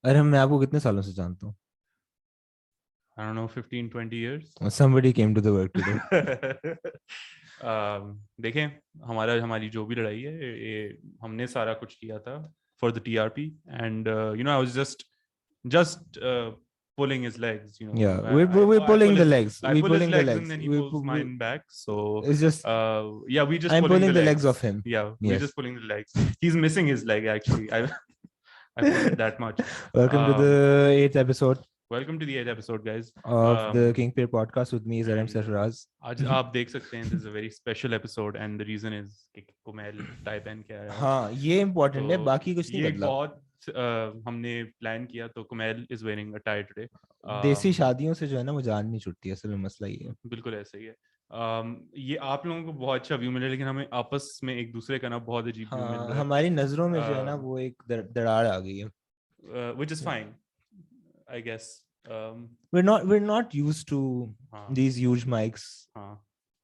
अरे मैं आपको कितने सालों से जानता हूँ? I don't know, 15-20 years. Somebody came to the work today. देखें, हमारी जो भी लड़ाई है, ये हमने सारा कुछ किया था for the TRP, and I was just pulling his legs. Yeah, I we're pulling pull the his legs. I We're pull his pulling the legs and legs. then he pulls mine back. So It's just yeah, we just I'm pulling pulling the the legs of legs. him. Yeah, we're Yes. just pulling the legs. He's missing his leg actually. I pull it that much. Welcome to the 8th episode Welcome to the 8th episode, guys. of the King Peer podcast with me, Zaram and Sarfaraz. आज आप देख सकते हैं, this is a very special episode and the reason is कि Kumail tie पहन के आया है। हाँ, ये इम्पोर्टेंट है, तो बाकी कुछ नहीं ये बदला। बहुत हमने प्लान किया, तो Kumail is wearing a tie today. देसी शादियों से जो है ना, वो जान नहीं छुटती है, असल में मसला ये है। बिल्कुल ऐसे ही है। ये आप लोगों को बहुत अच्छा व्यू मिला, लेकिन हमें आपस में एक दूसरे का ना बहुत अजीब व्यू मिल हाँ, रहा है। हमारी नजरों में जो है ना, वो एक दरार आ गई है। Which is fine, I guess. We're not used to हाँ, these huge mics. हाँ,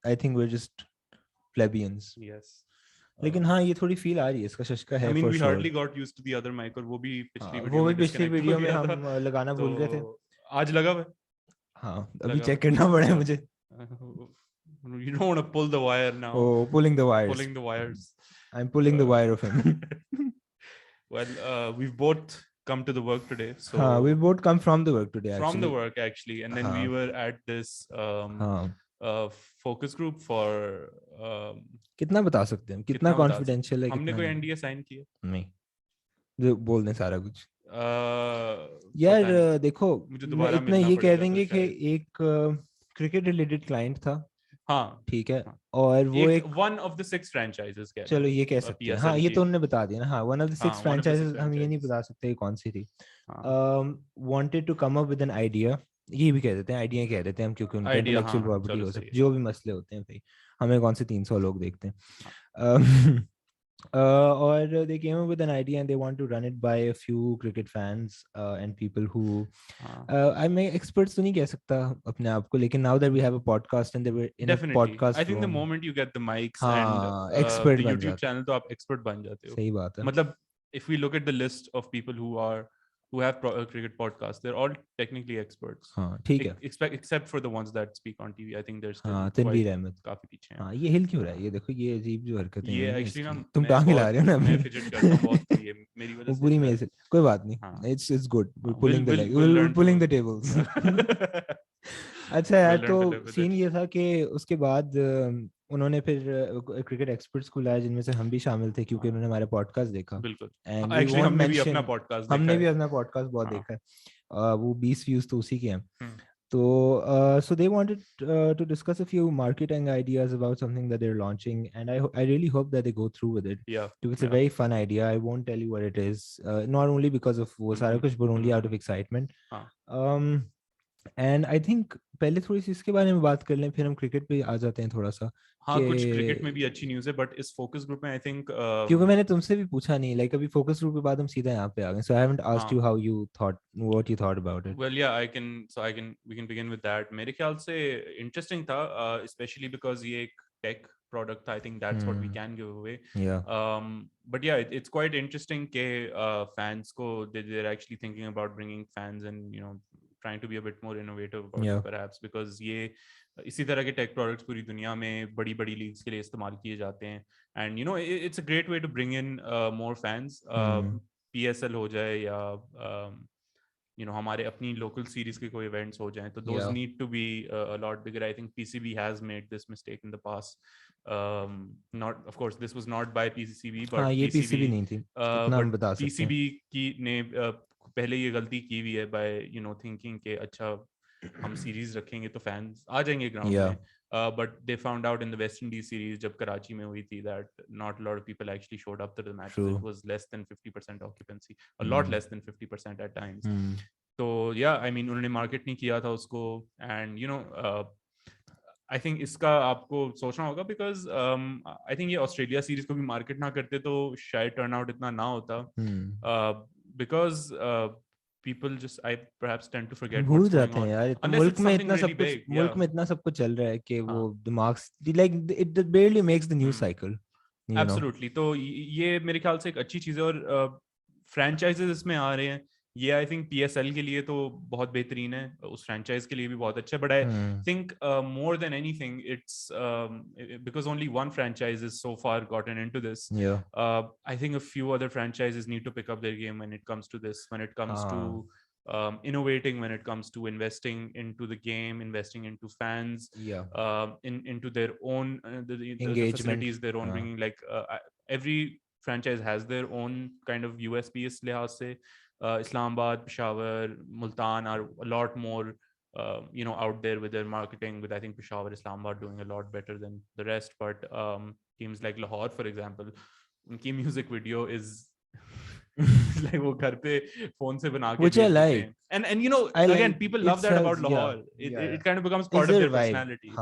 I think we're just plebeians. yes. लेकिन हाँ, ये थोड़ी फील आ रही है, इसका शशका है I mean, for we sure. hardly got used to the other mic, और वो भी पिछली हाँ, वीडियो वो भी में पिछली disconnect हो वीडियो में गया हम था। लगाना भूल गए थे। तो आज लगा हुआ है? हाँ, अभी लगा चेक हुआ है। करना पड़ा है मुझे। You don't want to pull the wire now. Oh, pulling the wires. Pulling the wires. I'm pulling the wire of him. Well, we've both come to the work today. So हाँ, we both come from the work today, from actually. the work actually, and then we हाँ, were at this हाँ, focus group for कितना बता सकते हैं, कितना बता confidential है, हमने कितना कोई नहीं? NDA साइन किया? नहीं, जो बोल दें सारा कुछ। पता नहीं, यार देखो, मुझे मैं दोबारा इतना मिलना ये कह पड़ेगा तो देंगे कि शायद। एक क्रिकेट रिलेटेड क्लाइंट था, हाँ, ठीक है, हाँ। और वो एक एक one of the 6 franchises कह चलो लें, ये कह सकते हैं। हाँ, PSL ये की। तो उन्होंने बता दिया ना। हाँ, वन ऑफ द हाँ, 6 one of the 6 फ्रेंचाइजेस, हम ये नहीं franchises। बता सकते कौन सी थी। हाँ, wanted to come up with an idea, ये भी कह देते हैं, आइडिया कह देते हैं हम, क्योंकि उनका आइडिया। इंटेलेक्चुअल हाँ, प्रॉपर्टी चलो हो सही सकती है। जो भी मसले होते हैं भाई, हमें कौन से 300 लोग देखते हैं। or they came up with an idea and they want to run it by a few cricket fans and people who I'm experts तो नहीं कह सकता अपने आप को, लेकिन now that we have a podcast and they were in a Definitely, I podcast think the room, moment you get the mics and हाँ, expert the बन YouTube जाते। channel, तो आप expert बन जाते हो। सही बात है। मतलब if we look at the list of people who have cricket podcasts, they're all technically experts. हाँ, ठीक है। Except for the ones that speak on TV. I think they're still हाँ, तनवीर quite अहमद। काफी पीछे हैं। हाँ, ये हिल क्यों रहा है? ये देखो, ये अजीब जो हरकतें ये हैं actually ना, तुम मैं टांग हिला रहे हो ना मैं अपनी। fidget करता हूँ बहुत, तो ये मेरी वजह वो से पूरी ऐसा है। मेरे से कोई बात नहीं। हाँ, It's good. We're हाँ, pulling the leg. we'll We're learn pulling to the tables. अच्छा यार, we'll तो learn to live with seen it. ये था कि उसके बाद उन्होंने फिर क्रिकेट एक्सपर्ट्स को लाया, जिनमें से हम भी शामिल थे, क्योंकि उन्होंने हमारा पॉडकास्ट देखा। बिल्कुल। एंड Actually हमने भी अपना podcast देखा हमने भी है। अपना पॉडकास्ट बहुत हाँ। देखा है। वो 20 व्यूज तो उसी के हैं। हम्म। So, so they wanted to discuss a few marketing ideas about something that they're launching, and I really hope that they go through with it. Yeah, Because it's a very fun idea. I won't tell you what it is, not only because of वो सारा कुछ, but only out of excitement. हाँ। And I think पहले थोड़ी सी इसके बारे में बात कर लें, फिर हम क्रिकेट पे आ जाते हैं थोड़ा सा। हाँ, कुछ क्रिकेट में भी अच्छी न्यूज़ है, बट इस फोकस ग्रुप में आई थिंक क्योंकि मैंने तुमसे भी पूछा नहीं, लाइक अभी फोकस ग्रुप के बाद हम सीधा यहाँ पे आ गए, so I haven't asked you how you thought, what you thought about it. Well, yeah, we can begin with that. मेरे ख्याल से इंटरेस्टिंग था, especially because ये एक टेक product था. I think that's what we can give away. Yeah. But yeah, it's quite interesting के fans को they're actually thinking about bringing fans and trying to be a bit more innovative about it perhaps, because ये इसी तरह के tech products पूरी दुनिया में बड़ी बड़ी लीग्स के लिए इस्तेमाल किए जाते हैं, and it's a great way to bring in more fans. PSL हो जाए या हमारे अपनी लोकल सीरीज के कोई इवेंट्स हो जाएं, तो those need to be a lot bigger. I think PCB has made this mistake in the past. Not, of course, this was not by PCB, but हाँ, ये PCB नहीं थी, इतना हम बता सकते हैं। PCB की ने पहले ये गलती की हुई है बाय थिंकिंग के अच्छा हम सीरीज रखेंगे तो फैंस आ जाएंगे ग्राउंड में, but they found out in the West Indies series जब कराची में हुई थी that not a lot of people actually showed up to the matches. It was less than 50% occupancy, a lot less than 50% at times. तो yeah, I mean उन्होंने market नहीं किया था उसको, and I think इसका आपको सोचना होगा, because I think ये ऑस्ट्रेलिया सीरीज को भी मार्केट ना करते तो शायद टर्नआउट इतना ना होता, because people just perhaps tend to forget भूल what's going जाते हैं on यार, unless मुल्क it's में something इतना really सब कुछ, big. मुल्क में इतना सब कुछ चल रहा है कि वो दिमाग, like it barely makes the news cycle, you know. Absolutely. तो ये मेरे ख्याल से एक अच्छी चीज है, और फ्रेंचाइजेस इसमें आ रहे हैं, ये आई थिंक PSL के लिए तो बहुत बेहतरीन है, उस फ्रेंचाइज के लिए भी बहुत अच्छा है, but I think more than anything it's because only one franchise is so far gotten into this. I think a few other franchises need to pick up their game when it comes to this, when it comes to innovating, when it comes to investing into the game, investing into fans, into their own the facilities, their own bringing, like every franchise has their own kind of USP is lihaz se. Islamabad, Peshawar, Multan are a lot more out there with their marketing, with I think Peshawar, Islamabad doing a lot better than the rest, but teams like Lahore, for example, उनकी music video is like वो घर पे phone से बना के which I like, and again people love that about Lahore. It kind of becomes part of their personality.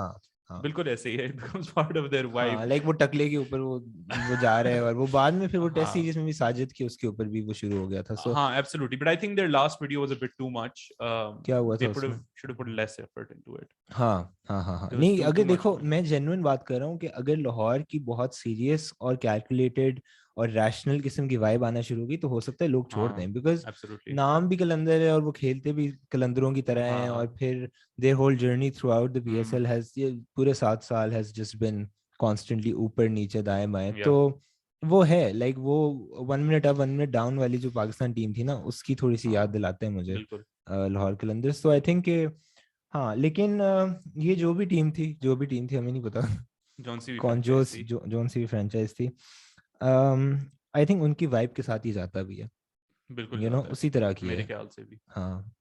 बिल्कुल ऐसे ही है, it becomes part of their vibe. like वो टकले के ऊपर वो जा रहे हैं, और वो बाद में फिर वो टेस्ट सीरीज में भी साजिद के उसके ऊपर भी वो शुरू हो गया था. So हाँ, absolutely, but I think their last video was a bit too much. क्या हुआ था उसमें? should have put less effort into it. हाँ. नहीं, अगर देखो मैं जेन्युइन बात कर रहा हूँ कि अगर लाहौर की बहुत सीरियस और कैलकुलेटेड और रैशनल किस्म की वाइब आना शुरू होगी तो हो सकता है लोग छोड़ दें, बिकॉज नाम भी कलंदर है और वो खेलते भी कलंदरों की तरह हैं, और फिर their whole journey throughout the PSL has, ये पूरे 7 साल हैज जस्ट बिन कॉन्स्टेंटली ऊपर नीचे दाएं बाएं. तो वो है लाइक वो 1 मिनट अप 1 मिनट डाउन वाली जो पाकिस्तान टीम थी ना, उसकी थोड़ी सी याद दिलाते हैं मुझे लाहौर कलंदर्स. तो आई थिंक हाँ, लेकिन ये जो भी टीम थी हमें नहीं पता जोन सी भी फ्रेंचाइज थी, आई थिंक उनकी वाइब के साथ ही जाता भी है, बिल्कुल उसी तरह की मेरे है ख्याल से भी. हाँ,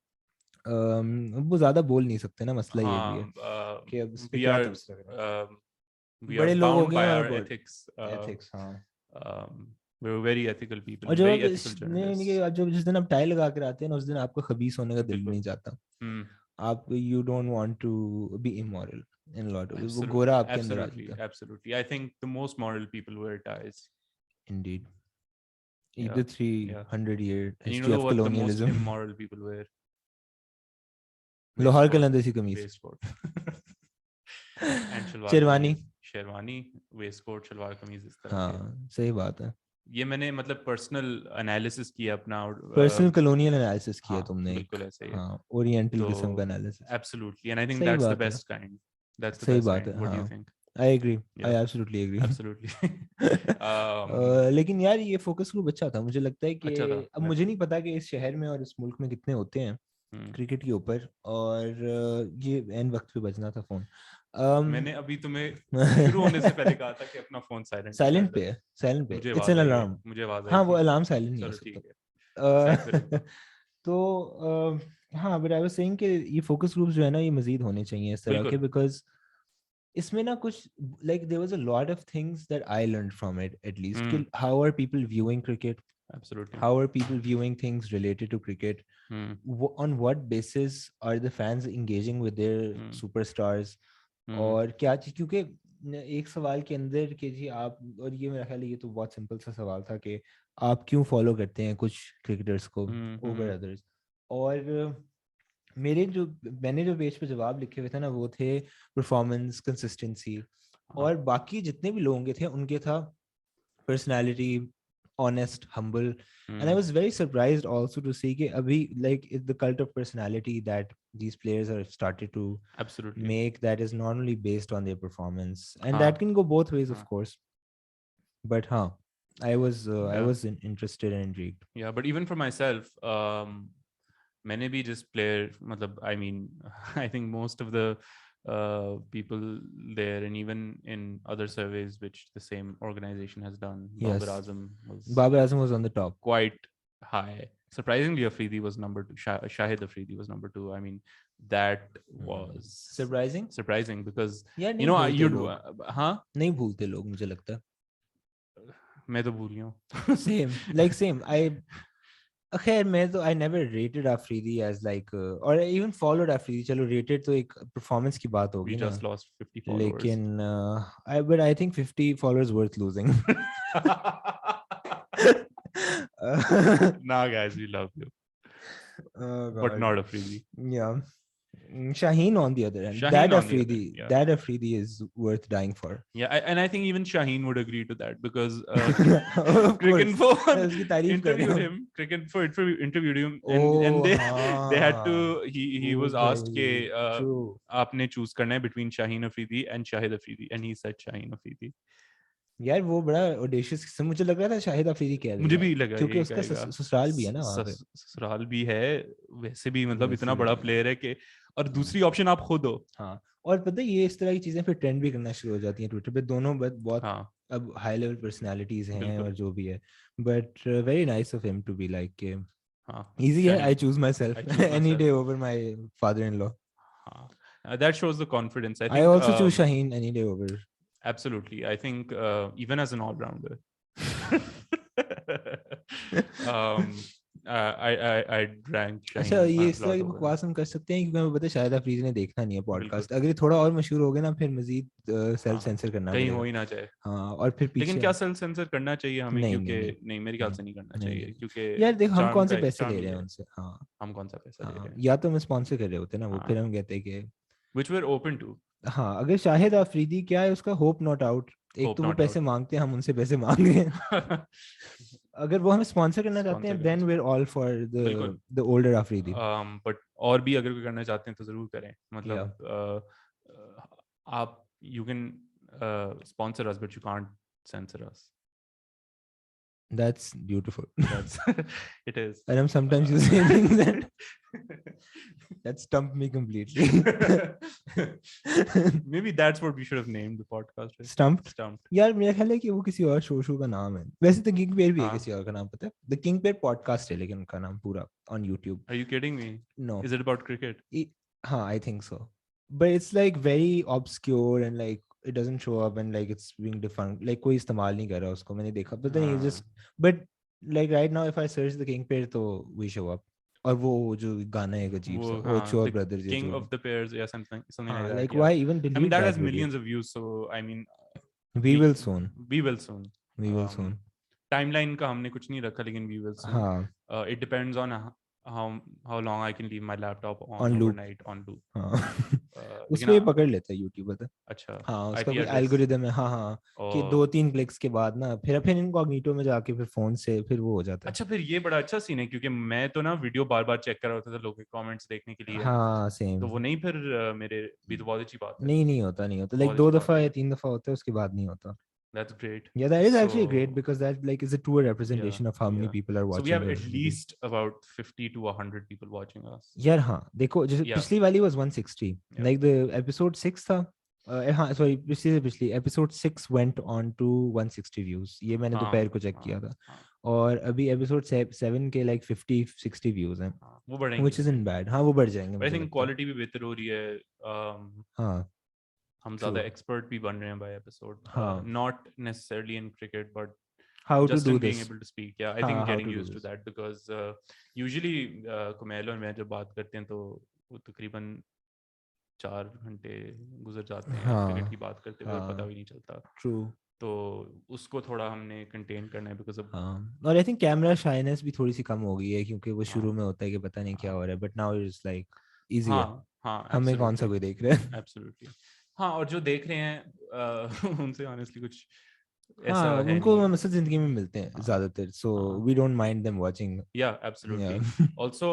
वो ज्यादा बोल नहीं सकते ना, मसला ये भी है कि अब इस पे क्या तरस लग रहा है. बड़े लोग हो गए और एथिक्स. हाँ, we were very ethical people, और very ethical journalists. जब जिस दिन आप टाई लगा के आते हैं ना, उस दिन आपको खबीस होने का दिल नहीं चाहता. आप you don't want to be immoral in a lot of ways. वो गोरा आपके अंदर आ जाता है. Absolutely, I think the most moral people wear ties. Indeed. The 300-year history of what colonialism. The most immoral people wear? Lahore कलंदर सी कमीज. Sherwani, Westcott, salwar कमीज, इस तरह. हाँ, सही बात है. ये मैंने मतलब पर्सनल एनालिसिस किया अपना, पर्सनल कॉलोनियल एनालिसिस किया तुमने. बिल्कुल ऐसे ही. हाँ, ओरिएंटल किस्म का analysis. Absolutely, and I think that's the best kind. That's the सही best बात kind. है. What do you think? I agree. I absolutely agree. Absolutely. लेकिन यार ये फोकस ग्रुप अच्छा था, मुझे लगता है कि अब मुझे नहीं पता कि इस शहर में और इस मुल्क में कितने होते हैं क्रिकेट के ऊपर, और ये एन वक्त पे बजना था फोन. मैंने अभी तुम्हें शुरू होने से पहले कहा था कि अपना फोन साइलेंट पे है. It's an alarm. मुझे आवाज आई. हाँ, वो अलार्म साइलेंट नहीं हो सकता. तो हाँ, बट आई वाज सेइंग कि ये फोकस ग्रुप्स जो है ना, ये मजीद होने चाहिए इस तरह के, बिकॉज इसमें ना कुछ like there was a lot of things that I learned from it, at least कि how are people viewing cricket. Absolutely. How are people viewing things related to cricket? On what basis are the fans engaging with their superstars? और क्या चीज, क्योंकि एक सवाल के अंदर कि जी आप, और ये मेरा ख्याल है ये तो बहुत सिंपल सा सवाल था कि आप क्यों फॉलो करते हैं कुछ क्रिकेटर्स को ओवर अदर्स. और मैंने जो पेज पे जवाब लिखे हुए थे ना, वो थे परफॉर्मेंस, कंसिस्टेंसी, और बाकी जितने भी लोग थे उनके था personality, honest, humble. And I was very surprised also to see कि अभी like the cult of personality that these players are started to make, that is not only based on their performance, and that can go both ways, of course, but I was interested and intrigued. Yeah, but even for myself, मैंने भी just player, मतलब I mean I think most of the people there, and even in other surveys which the same organization has done, yes. Babar Azam was on the top, quite high. Surprisingly, Afridi was number 2. Shahid Afridi was number 2. I mean, that was surprising because you know you'd नहीं भूलते लोग, मुझे लगता है. मैं तो भूल गया हूँ. same खैर मैं तो I never rated Afridi as like or even followed Afridi. चलो rated तो एक performance की बात होगी ना. We just lost 50 followers. लेकिन but I think 50 followers worth losing. Nah guys, we love you. But not Afridi. Yeah. Shaheen on the other hand, that Afridi is worth dying for. Yeah, and I think even Shaheen would agree to that because Cricinfo interviewed him and they had to he was asked ke aapne choose karna hai between Shaheen Afridi and Shahid Afridi and he said Shaheen Afridi. यार वो बड़ा audacious किस्म, मुझे लग रहा था शाहिद अफरीदी कह रही है, मुझे भी लगा क्योंकि उसका ससुराल भी है ना वहाँ पे, ससुराल भी है वैसे भी, मतलब इतना बड़ा प्लेयर है कि, और दूसरी ऑप्शन आप खुद हो। हाँ, और पता है ये इस तरह की चीजें फिर ट्रेंड भी करना शुरू हो जाती हैं ट्विटर पे, दोनों बहुत अब हाई लेवल पर्सनालिटीज हैं और जो भी है, but very nice of him to be like easy है, I choose myself any day over my father in law. That shows the confidence. I also choose Shaheen any day over. Absolutely. I think even as an all-rounder, I rank Shaheen. अच्छा, ये इस तरह की बकवास हम कर सकते हैं क्योंकि हमें पता है शायद अफरीदी ने देखना नहीं है पॉडकास्ट, अगर थोड़ा और मशहूर हो गए ना फिर मजीद सेल्फ सेंसर करना कहीं हो ही ना चाहे। हाँ, और फिर पीछे लेकिन क्या सेल्फ सेंसर करना चाहिए हमें? क्योंकि नहीं मेरे ख्याल से नहीं करना चाहिए, क्योंकि यार देखो हम कौन से पैसे ले रहे हैं उनसे, हाँ हम कौन सा पैसा ले रहे हैं, या तो हम स्पॉन्सर कर रहे होते ना वो, फिर हम कहते हैं कि which we're open to। हाँ, अगर शाहिद अफरीदी क्या है उसका होप नॉट आउट, एक तो वो पैसे मांगते हैं, हम उनसे पैसे मांग रहे हैं अगर वो हमें स्पॉन्सर करना चाहते हैं then we are all for the older Afridi, but और भी अगर कोई करना चाहते हैं तो जरूर करें, मतलब आप you can sponsor us but you can't censor us. That's beautiful. It is. And I'm sometimes using things that stumped me completely. Maybe that's what we should have named the podcast. Right? Stumped. यार मेरा ख्याल है कि वो किसी और show का नाम है, वैसे तो किंग पेयर भी है किसी और का नाम, पता है, द किंग पेयर पॉडकास्ट है लेकिन उनका नाम पूरा on YouTube. Are you kidding me? No. Is it about cricket? हाँ, I think so. But it's like very obscure and like it doesn't show up and like it's being defunct, like कोई इस्तेमाल नहीं कर रहा उसको, मैंने देखा पता नहीं, just but like right now if I search the king pair तो we show up, और वो जो गाना है अजीब सा, वो Chor Brothers, king of the pairs या something like that, like why even delete, I mean that has video? millions of views, so I mean we will soon timeline का हमने कुछ नहीं रखा, लेकिन we will soon. हाँ, it depends on how long I can leave my laptop on overnight on loop. उसमें ये पकड़ लेता है YouTube पर। अच्छा, हाँ, उसका कोई एल्गोरिदम है, हाँ कि 2-3 क्लिक्स के बाद ना फिर इनकॉग्निटो में जाके फिर फोन से फिर वो हो जाता है। अच्छा, फिर ये बड़ा अच्छा सीन है, क्योंकि मैं तो ना वीडियो बार-बार चेक कर रहा होता था लोगों के कमेंट्स देखने के लिए। हाँ सेम, तो वो नहीं, फिर मेरे भी तो बहुत अच्छी बात है। नहीं होता, लाइक 2 दफा या 3 दफा होता है, उसके बाद नहीं होता। That's great. Yeah, that is actually great because that like is a true representation of how many people are watching. So we have at least about 50 to 100 people watching us. यार हाँ, देखो जैसे पिछली वाली was 160, like the episode 6 था, हाँ sorry पिछली episode 6 went on to 160 views, ये मैंने दोपहर को चेक किया था, और अभी episode 7 के like 50-60 views हैं, वो बढ़ेंगे, which isn't bad, हाँ वो बढ़ जाएंगे। I think quality भी बेहतर हो रही है, हाँ हम ज्यादा एक्सपर्ट भी बन रहे हैं by episode, not necessarily in cricket but how just to do in being this, able to speak. Yeah, I think getting used to that because usually Kumail और मैं जब बात करते हैं तो वो तकरीबन 4 घंटे गुजर जाते हैं क्रिकेट की बात करते हुए, पता भी नहीं चलता। True. तो उसको थोड़ा हमने कंटेन करना है बिकॉज़ और आई थिंक कैमरा शाइनेस भी थोड़ी सी कम हो गई है, क्योंकि वो शुरू में होता है कि पता नहीं क्या हो रहा है, but now it's like easy है, हमें कौन सा कोई देख रहा है। एब्सोल्युटली हाँ, और जो देख रहे हैं उनसे ऑनेस्टली कुछ ऐसा है, उनको मसद जिंदगी में मिलते हैं ज्यादातर, so we don't mind them watching. Yeah absolutely, also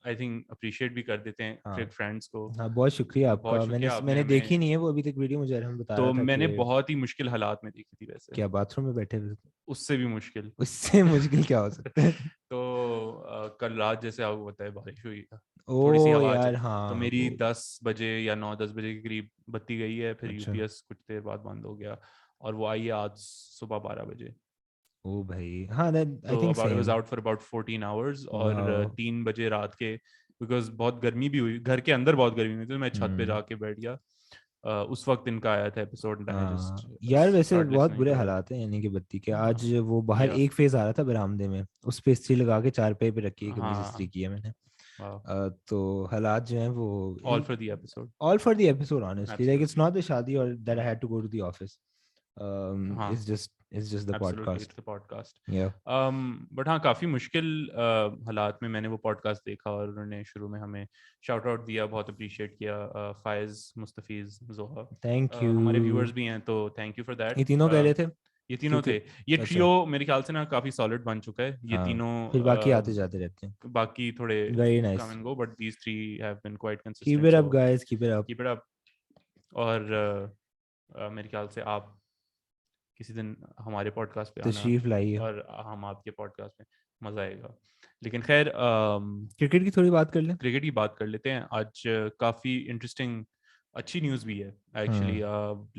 I think appreciate भी कर देते हैं क्रिकेट फ्रेंड्स को। हाँ, बहुत शुक्रिया आपका, मैंने देखी नहीं है वो अभी तक वीडियो, मुझे अरहम बता रहा था। तो मैंने बहुत ही मुश्किल हालात में देखी थी वैसे। क्या बाथरूम में बैठे हुए? उससे भी मुश्किल। उससे मुश्किल क्या हो सकता है? तो कल रात जैसे आपको पता है बारिश हुई, थोड़ी सी आवाज, हाँ, तो मेरी 10 बजे या 9-10 बजे के करीब बत्ती गई है, फिर यूपीएस कुछ देर बाद बंद हो गया, और वो आई आज सुबह 12 बजे। ओ भाई, हाँ, I think I was out for about 14 hours, और 3 बजे रात के, बिकॉज बहुत गर्मी भी हुई, घर के अंदर बहुत गर्मी हुई, तो मैं छत पे जाके बैठ गया। उस वक्त इनका आया था एपिसोड, यार वैसे बहुत बुरे हालात हैं यानी कि बत्ती के। आज वो बाहर एक फेज आ रहा था बरामदे में, उस पे इस्त्री लगा के 4 पे रखी है, कभी इस्त्री किया मैंने। तो हालात जो हैं वो all for the episode honestly, like it's not the शादी or that I had to go to the office, it's just It's just the Absolutely, podcast. it's the podcast. Yeah. But हाँ काफ़ी मुश्किल हालात में मैंने वो पॉडकास्ट देखा और उन्होंने शुरू में हमें शाउट आउट दिया, बहुत अप्रिशिएट किया. फायज़, मुस्तफ़ीज़, जोहा, थैंक यू. हमारे व्यूअर्स भी हैं, तो थैंक यू फॉर दैट. ये तीनों कह रहे थे ये तीनों थे. ये अच्छा. ट्रियो मेरे ख्याल से ना काफ़ी सॉलिड बन चुका है. ये हाँ, तीनों फिर बाकी आते जाते रहते हैं. बाकी थोड़े Very nice. come and go, but these three have been quite Keep consistent. it up, So guys. Keep it up. keep it up. और मेरे ख्याल से आप किसी दिन हमारे पॉडकास्ट पे तशरीफ लाइए और हम आपके पॉडकास्ट में, मज़ा आएगा. लेकिन खैर क्रिकेट की थोड़ी बात कर लें. क्रिकेट की बात कर लेते हैं. आज काफ़ी इंटरेस्टिंग अच्छी न्यूज़ भी है actually.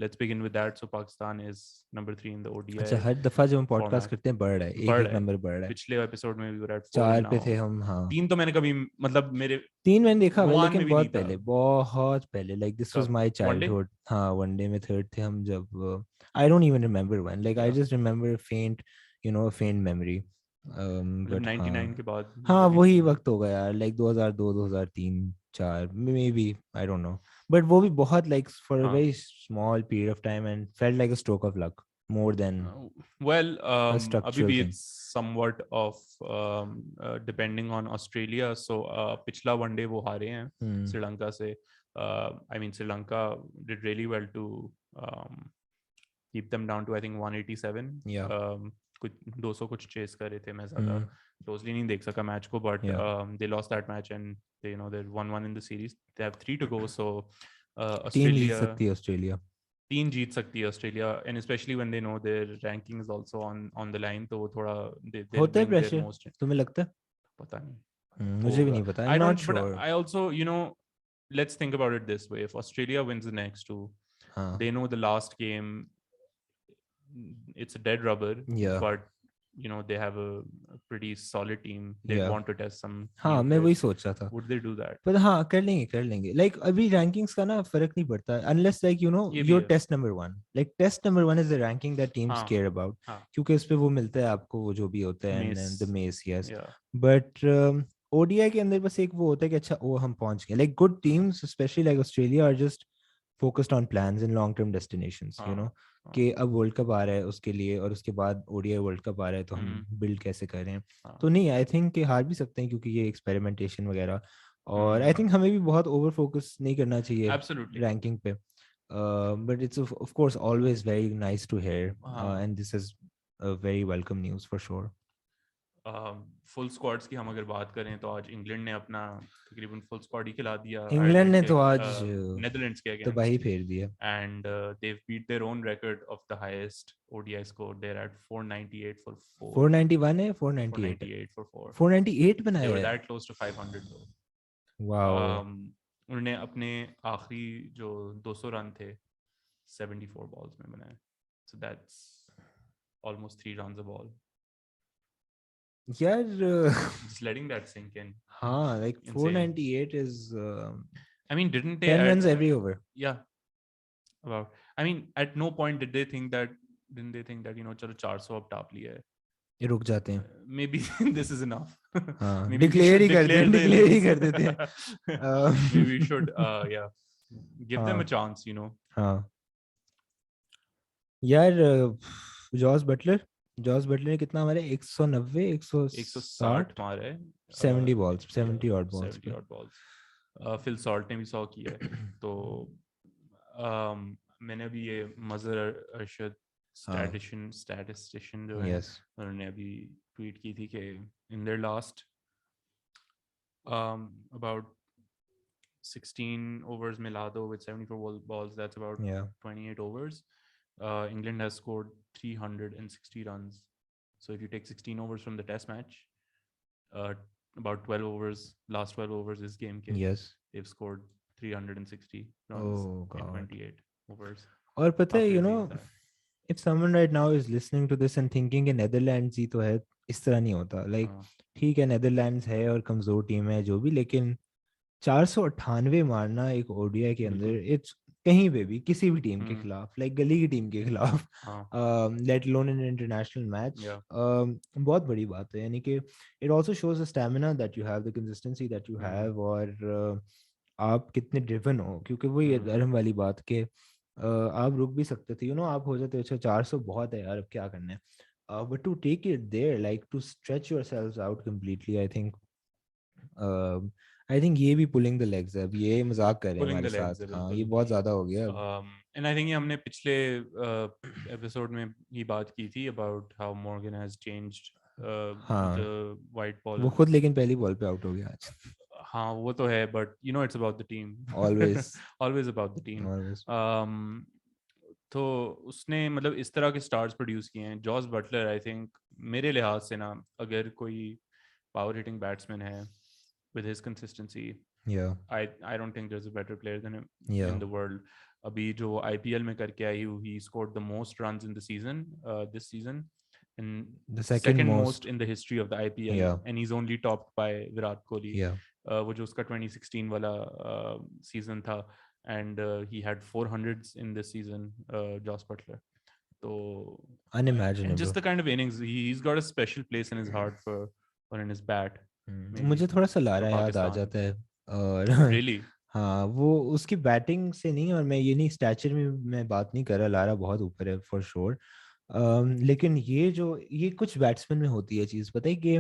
Let's begin with that. So Pakistan is number 3 in the ODI. अच्छा, हर दफा जब हम पॉडकास्ट करते हैं बढ़ रहा है, एक नंबर बढ़ रहा है. पिछले एपिसोड में वी वर एट 4 पे थे हम. हाँ, 3 तो मैंने कभी, मतलब मेरे 3 मैंने देखा हुआ, गुमान लेकिन में भी नहीं बहुत पहले like this was my childhood. हाँ, वनडे में थर्ड थे हम जब. I don't even remember when, like I just remember फेंट मेमोरी. मतलब बट 99 के बाद. हाँ वही वक्त होगा यार, like 2002 2003 4 may be, I don't know. But वो भी बहुत like for a very small period of time and felt like a stroke of luck more than अभी भी it's somewhat of depending on Australia. So पिछला one day वो हारे हैं श्रीलंका से. I mean Sri Lanka did really well to keep them down to I think 187. कुछ 200 कुछ chess कर रहे थे. मैं ज़्यादा क्लोजली नहीं देख सका मैच को, but they lost that match and they, they're 1-1 in the series. They have 3 to go. So Australia तीन जीत सकती है Australia, and specially when they know their ranking is also on the line. तो वो थोड़ा होता है प्रेशर. तुम्हें लगता है? पता नहीं, मुझे भी नहीं पता. I don't, but I also let's think about it this way. If Australia wins the next two, they know the last game it's a dead rubber, but they have a pretty solid team. They want to test some. हाँ, मैं वही सोच रहा था. Would they do that? पर हाँ, कर लेंगे. Like अभी rankings का ना फर्क नहीं पड़ता unless like your test number 1. Like test number 1 is the ranking that teams care about. क्योंकि उस पे वो मिलता है आपको, वो जो भी होता है, and the mace, yes. But ODI के अंदर बस एक वो होता है कि अच्छा वो हम पहुंच गए. Like good teams, especially like Australia, are just focused on plans and long term destinations. कि अब वर्ल्ड कप आ रहा है उसके लिए, और उसके बाद ओडीआई वर्ल्ड कप आ रहा है, तो हम बिल्ड कैसे कर रहे हैं. तो नहीं, आई थिंक कि हार भी सकते हैं क्योंकि ये एक्सपेरिमेंटेशन वगैरह. और आई थिंक हमें भी बहुत ओवर फोकस नहीं करना चाहिए रैंकिंग पे. But it's of course always very nice to hear, and this is a very welcome news for sure. Full squads की हम अगर बात करें तो आज इंग्लैंड ने अपना तकरीबन फुल स्क्वाड ही खिला दिया. इंग्लैंड ने तो आज नेदरलैंड्स के अगेंस्ट तबाही फेर दिया, and they beat their own record of the highest ODI score. They are at 498 for 4. 491 है, 498 फॉर 4. 498 बनाया है. They were that close to 500 though. Wow. उन्होंने अपने आखिरी जो 200 रन थे 74 बॉल्स में बनाए. So that's almost 3 runs a ball. यार just letting that sink in. हाँ, like 498 is I mean, didn't they 10 runs every over? Yeah, about, I mean, at no point didn't they think that चलो 400 अब top लिया है, ये रुक जाते हैं. Maybe this is enough. हाँ, डिक्लेयर ही कर देते हैं. Maybe we should yeah, give them a chance, हाँ यार. जॉस बटलर ने कितना मारे? 190 160 मारे. 70 balls, 70 odd balls. Phil Salt ने भी 100 किया है. तो मैंने अभी ये मजर अरशद स्टैटिस्टिशियन जो है, उन्होंने अभी ट्वीट की थी कि in their last about 16 overs मिला दो with 74 balls, that's about 28 overs. England has scored 360 runs. So if you take 16 overs from the test match, about 12 overs, last 12 overs is game ke. Yes. They've scored 360 runs in 28 overs. और पता है, if someone right now is listening to this and thinking कि Netherlands ही तो है, इस तरह नहीं होता. Like ठीक है, Netherlands है और कमजोर टीम है जो भी, लेकिन 498 मारना एक ओडीआई के अंदर, इट्स कहीं पे भी किसी भी टीम के खिलाफ, लाइक गली की टीम के खिलाफ, let alone in international match, बहुत बड़ी बात है. यानी कि it also shows the stamina that you have, the consistency that you have, और आप कितने ड्रिवन हो. क्योंकि वही है धर्म वाली बात के आप रुक भी सकते थे, आप हो जाते, अच्छा 400 बहुत है यार, अब क्या करना है, but to take it there, like to stretch yourselves out completely, I think ये भी पुलिंग द लेग्स है, अब ये मजाक कर रहे हैं पुलिंग द हमारे लेग्स साथ, है हाँ ये बिल्कुल। बहुत ज्यादा हो गया अब। एंड आई थिंक ये हमने पिछले एपिसोड में ही बात की थी about how Morgan has changed हाँ द वाइट वो बॉल। खुद लेकिन पहली बॉल पे आउट हो गया आज। हाँ वो तो है, but you know it's about the team, always always about the team. Always. तो उसने मतलब इस तरह के स्टार्स प्रोड्यूस किए हैं। जॉस बटलर आई थिंक मेरे लिहाज से ना, अगर कोई पावर हिटिंग बैट्समैन है with his consistency, या I don't think there's a better player than him या in the world. अभी जो IPL में करके आई, he scored the most runs in the season, this season, and the second second most most, in the history of the IPL, या and he's only topped by Virat Kohli. या वो जो उसका 2016 वाला season था, and he had 400s in this season, Joss Butler. So and unimaginable. just the kind of innings, he's got a special place in his heart for in his bat, maybe मुझे थोड़ा सा for Lara याद आ Pakistan. जाता है, और Really? हाँ वो उसकी बैटिंग से नहीं, और मैं ये नहीं, स्टैचर में मैं बात नहीं कर रहा, लारा बहुत ऊपर है फॉर श्योर, लेकिन ये कुछ बैट्समैन में होती है चीज़, पता है कि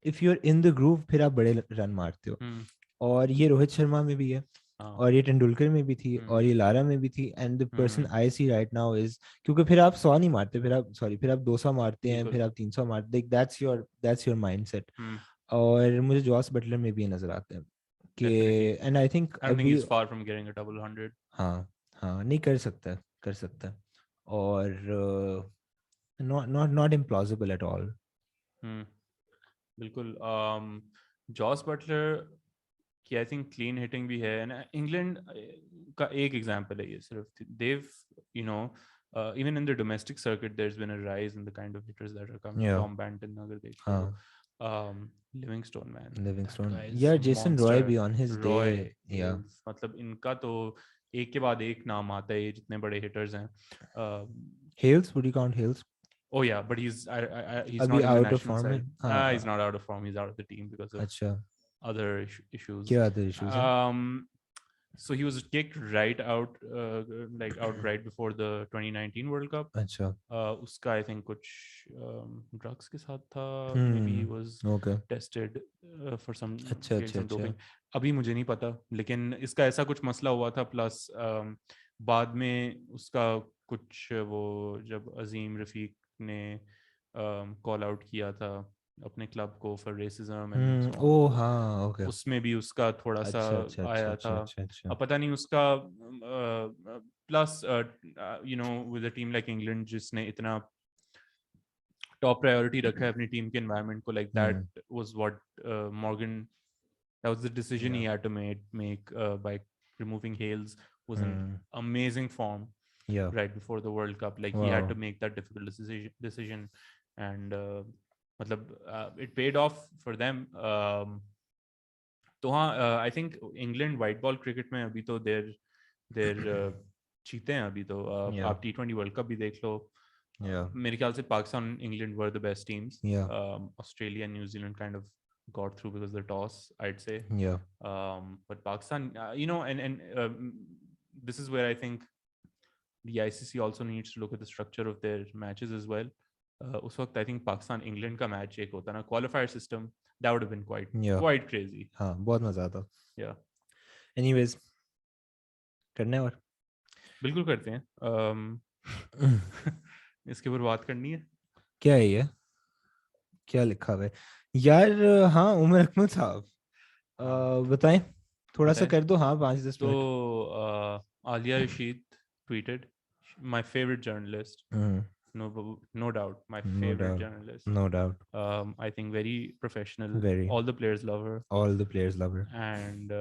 if you are in the groove फिर आप बड़े रन मारते हो, हम्म। और ये रोहित शर्मा में भी है, हाँ। और ये तेंदुलकर में भी थी, और ये लारा में भी थी, and the person I see right now is, क्योंकि फिर आप 100 नहीं मारते, फिर आप 200 मारते हैं, फिर बिल्कुल। आप 300 मारते, दैट्स योर माइंडसेट, हम्म। और मुझे जॉस बटलर में भी ये नजर आता है कि, Definitely. And I think I don't think अभी, he's far from getting a double hundred. हाँ हाँ नहीं कर सकता है, और not not not implausible at all. Hmm. बिल्कुल। जॉस बटलर की आई थिंक क्लीन हिटिंग भी है, एंड इंग्लैंड का एक एग्जांपल है ये सिर्फ। देव you know even in the domestic circuit there's been a rise in the kind of hitters that are coming. या Tom Banton अगर देख लो, हाँ Livingstone man, that Livingstone, guy is यार a जेसन रॉय monster. भी on his day, Roy या is मतलब इनका तो एक के बाद एक नाम आता है, ये जितने बड़े हिटर्स हैं। Hales, would you count Hales? Oh yeah, but he's अभी not in the out of national form है, side. He's हाँ। not out of form. He's out of the team because of अच्छा, other issues. क्या other issues है? So he was kicked right out, like out right before the 2019 World Cup. अच्छा, उसका I think कुछ drugs के साथ था. Maybe he was okay, tested for some अच्छा failed अच्छा some अच्छा, doping. अभी मुझे नहीं पता, लेकिन इसका ऐसा कुछ मसला हुआ था। प्लस बाद में उसका कुछ वो जब अजीम रफीक ने कॉल आउट किया था अपने क्लब को for racism and so on, oh तो हाँ ओके, उसमें भी उसका थोड़ा सा अच्छा अच्छा अच्छा आया अच्छा था। अच्छा अच्छा, अब पता नहीं उसका plus you know with a team like England जिसने इतना टॉप प्रायोरिटी रखा है अपनी टीम के एनवायरनमेंट को, like that was what Morgan, that was the decision he या had to make by removing Hales, was in amazing form या right before the World Cup. Like he had wow, to make that difficult decision, and मतलब it paid off for them. तो हाँ I think England white ball cricket में अभी तो देर जीते हैं अभी तो। या आप T20 वर्ल्ड कप भी देख लो, या मेरे ख्याल से Pakistan England were the best teams. या Australia and New Zealand kind of got through because of the toss, I'd say. या But Pakistan, you know, and this is where I think the ICC also needs to look at the structure of their matches as well. उस वक्त I think Pakistan England का match एक होता ना qualifier system, that would have been या quite crazy. हाँ बहुत मजा आता। Yeah. एनीवेज, करने और बिल्कुल करते हैं। इसके ऊपर बात करनी है। क्या है ये, क्या लिखा हुआ है यार? हाँ उमर अकमल साहब, बताएं, थोड़ा सा कर दो, हाँ 5-10 तो मिनट। Aliya Rashid tweeted, my favorite journalist, no doubt my no favorite doubt, journalist. No doubt, I think very professional. Very. All the players love her, all the players love her, and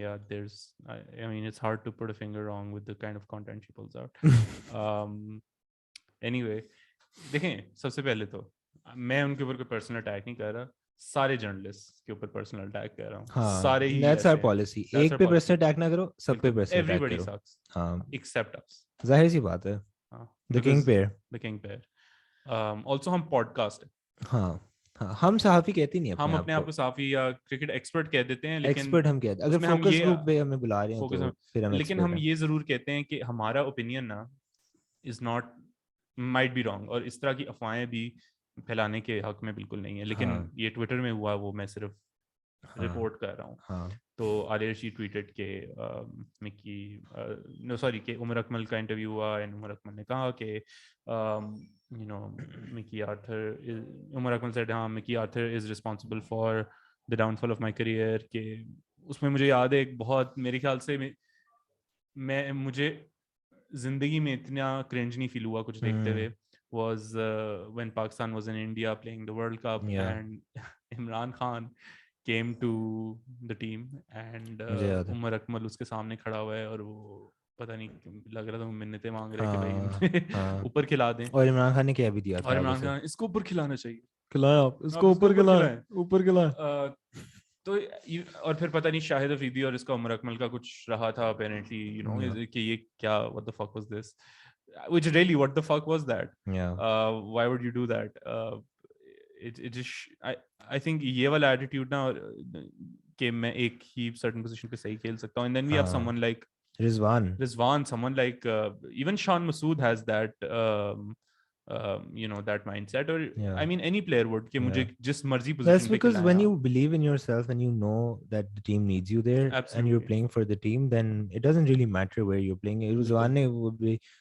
yeah, there's I mean it's hard to put a finger wrong with the kind of content she pulls out. Anyway, देखें, सबसे पहले तो मैं उनके ऊपर कोई personal attack नहीं कर रहा, सारे जर्नलिस्ट के ऊपर पर्सनल अटैक कर रहा हूँ। हाँ सारे ही दैट्स आवर ऐसे हैं। पॉलिसी, That's एक our पे policy. पर्सनल अटैक ना करो, सब पे बिल्कुल, पर्सनल अटैक everybody करो, sucks हाँ except us. जाहिर सी बात है, हाँ, the king because pair, the king pair. Also हम podcast है, हाँ हम सहाफी कहते नहीं हम अपने आप को सहाफी या क्रिकेट एक्सपर्ट कह देते हैं, लेकिन एक्सपर्ट हम कहते हैं। अगर फोकस ग्रुप पे हमें बुला रहे हैं तो फिर हम लेकिन हम ये जरूर कहते हैं कि हमारा ओपिनियन ना is not, might be wrong, और इस तरह की अफवाहें भी फैलाने के हक में बिल्कुल नहीं है। लेकिन ये ट्विटर में हुआ वो मैं सिर्फ रिपोर्ट कर रहा हूँ। तो आलिया ट्वीटेड के मिकी नो सॉरी के उमर अकमल का इंटरव्यू हुआ एंड उमर अकमल ने कहा कि you know Mickey Arthur, Umar Akmal said हाँ Mickey Arthur is responsible for the downfall of my career. के उसमें मुझे याद है एक बहुत, मेरे ख्याल से मुझे जिंदगी में इतना क्रिंज नहीं फील हुआ कुछ देखते हुए was when Pakistan was in India playing the World Cup and Imran Khan came to the team and Umar Akmal उसके सामने खड़ा हुआ है और वो पता नहीं लग रहा था मिन्नतें मांग रहे कि भाई ऊपर खिला दें, और इमरान खान ने क्या भी दिया था, और इमरान खान इसको ऊपर खिलाना चाहिए, खिलाया इसको ऊपर खिलाया, ऊपर खिलाया। तो और फिर पता नहीं शाहिद अफरीदी और इसका उमर अकमल का कुछ रहा था अपेरेंटली, यू नो कि ये क्या, what the fuck was this, which really what the fuck was that, why would you do that, it just I think ये वाला attitude ना कि मैं एक ही certain position पे सही खेल सकता हूँ, and then we have someone like Rizwan, someone like even Sean Masood has that you know that mindset, or I mean any player would कि मुझे जिस मर्जी position That's because when you believe in yourself and you know that the team needs you there, and you're playing for the team, then it doesn't really matter where you're playing. Rizwan ने वो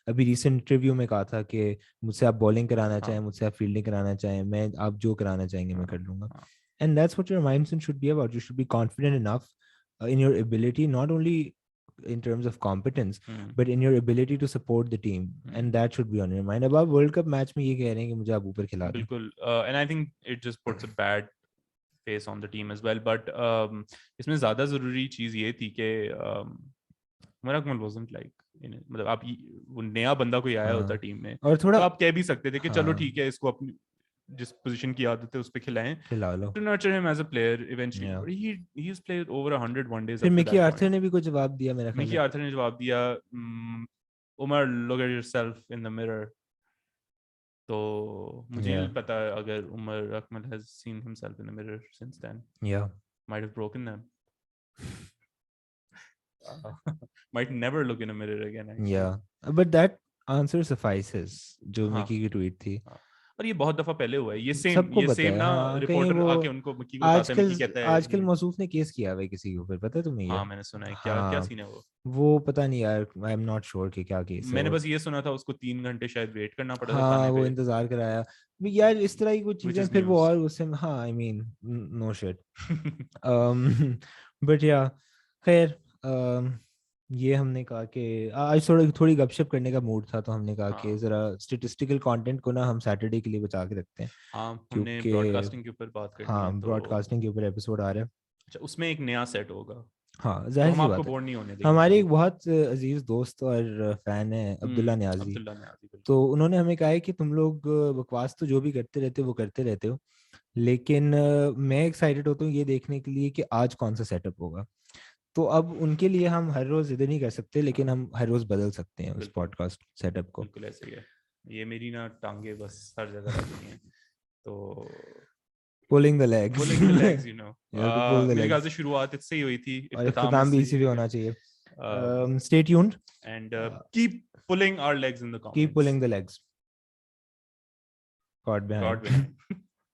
अभी recent interview में कहा था कि मुझसे आप bowling कराना चाहें, मुझसे आप fielding कराना चाहें, मैं आप जो कराना चाहेंगे मैं कर लूँगा. And that's what your mindset should be about. You should be confident enough in your ability, not only in terms of competence, but in your ability to support the team, and that should be on your mind. Above World Cup match में ये कह रहे हैं कि मुझे आप ऊपर खिला दें. बिल्कुल, and I think it just puts a bad face on the team as well. But इसमें ज़्यादा ज़रूरी चीज़ ये थी कि उमर अकमल wasn't like मतलब आप वो नया बंदा कोई आया होता टीम में और थोड़ा तो आप कह भी सकते थे कि चलो ठीक है इसको अपनी जिस पोजीशन की आदत है उस पे खिलाएं, खिला लो, to nurture him as a player eventually. But he's played over 100 one days. फिर मिकी आर्थर ने भी कुछ जवाब दिया, मेरा ख्याल मिकी आर्थर ने जवाब दिया, Umar look at yourself in the mirror. तो मुझे नहीं पता अगर Umar Akmal has seen himself in the mirror since then. Might have broken them. Might never look in a mirror again actually. But that answer suffices जो Mickey की tweet थी. और ये बहुत दफा पहले हुआ है, ये सेम ना रिपोर्टर आके उनको मिकी को बताता है, मिकी कहता है आजकल मौसूफ ने केस किया है किसी के ऊपर, पता है तुम्हें ये? हाँ मैंने सुना है, क्या सीन है वो पता नहीं यार, आई एम नॉट श्योर कि क्या केस है. मैंने बस ये सुना था उसको 3 घंटे शायद वेट करना पड़ा था खाने पे, वो इंतजार कराया यार, इस तरह की कुछ चीजें फिर वो और उससे हाँ I mean no shit. But yeah खैर ये हमने कहा कि आज थोड़ी गपशप करने का मूड था, तो हमने कहा कि जरा स्टैटिस्टिकल कंटेंट को ना हम सैटरडे के लिए बचा के रखते हैं. क्योंकि ब्रॉडकास्टिंग के ऊपर बात करनी है. हाँ ब्रॉडकास्टिंग के ऊपर एपिसोड आ रहा है. अच्छा, उसमें एक नया सेट होगा. हाँ जाहिर सी बात है. हमारे एक बहुत अजीज दोस्त और फैन है अब्दुल्ला न्याजी, तो उन्होंने हमें कहा है कि तुम लोग बकवास तो जो भी करते रहते हो वो करते रहते हो, लेकिन मैं एक्साइटेड होता हूँ ये देखने के लिए कि आज कौन सा सेटअप होगा. तो अब उनके लिए हम हर रोज इधर नहीं कर सकते, लेकिन हम हर रोज बदल सकते हैं उस पॉडकास्ट सेटअप को. बिल्कुल ऐसे ही है. ये मेरी ना टांगे बस हर जगह रहती हैं, तो pulling the legs, you know. मेरे ख्याल से शुरुआत इससे ही हुई थी, इख्तिताम भी इसी पे होना चाहिए. Stay tuned and keep pulling our legs in the comments. Keep pulling the legs. God behind.